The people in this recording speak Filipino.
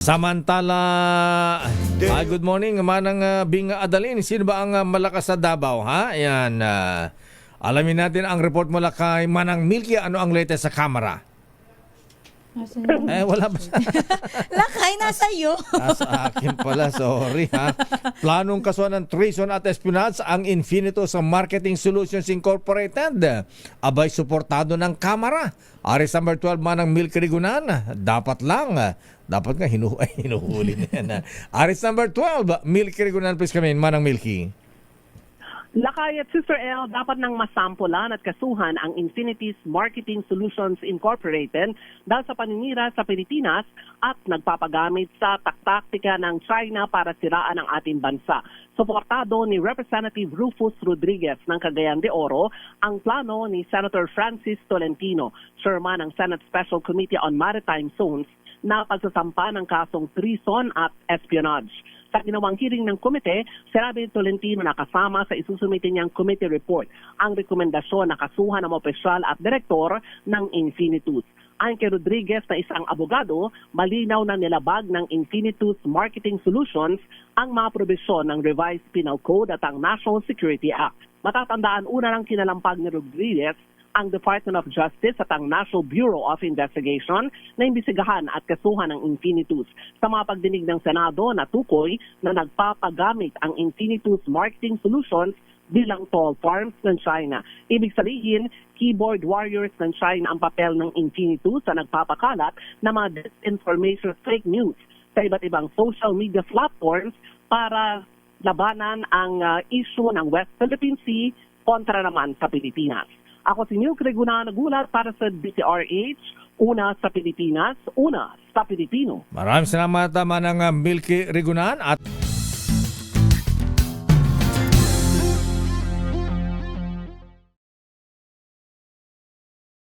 Samantala, good morning, manang Bing Adalin. Sino ba ang malakas sa Davao, ha? Ayan, alamin natin ang report mula kay Manang Milky. Ano ang latest sa kamera? Wala ba? Lakay, nasa iyo. Sa akin pala, sorry ha. Planong kasuhan ng treason at espionage ang Infinitus Marketing Solutions Incorporated. Abay, suportado ng Kamara. Aris number 12, Manang Milky Rigunan. Dapat nga hinuhuli na yan. Aris number 12, Milky Rigunan, please come in, Manang Milky. Lakay at Sister L, dapat nang masampulan at kasuhan ang Infinities Marketing Solutions Incorporated dahil sa paninira sa Pilipinas at nagpapagamit sa taktika ng China para siraan ang ating bansa. Suportado ni Representative Rufus Rodriguez ng Cagayan de Oro ang plano ni Senator Francis Tolentino, Chairman ng Senate Special Committee on Maritime Zones, na pagsasampa ng kasong treason at espionage. Sa ginawang hearing ng komite, sinabi ni Tolentino na kasama sa isusumite niyang committee report ang rekomendasyon na kasuhan ng opisyal at direktor ng Infinitus. Ayon kay Rodriguez na isang abogado, malinaw na nilabag ng Infinitus Marketing Solutions ang mga probisyon ng Revised Penal Code at ang National Security Act. Matatandaan una ng kinalampag ni Rodriguez ang Department of Justice at ang National Bureau of Investigation na imbisigahan at kasuhan ng Infinitus. Sa mga pagdinig ng Senado, natukoy na nagpapagamit ang Infinitus Marketing Solutions bilang toll farms ng China. Ibig sabihin, keyboard warriors ng China ang papel ng Infinitus sa nagpapakalat ng mga disinformation fake news sa iba't ibang social media platforms para labanan ang issue ng West Philippine Sea kontra naman sa Pilipinas. Ako si Milky Rigunan, nagulat para sa DZRH, una sa Pilipinas, una sa Pilipino. Maraming salamat, Manang Milky Rigunan. At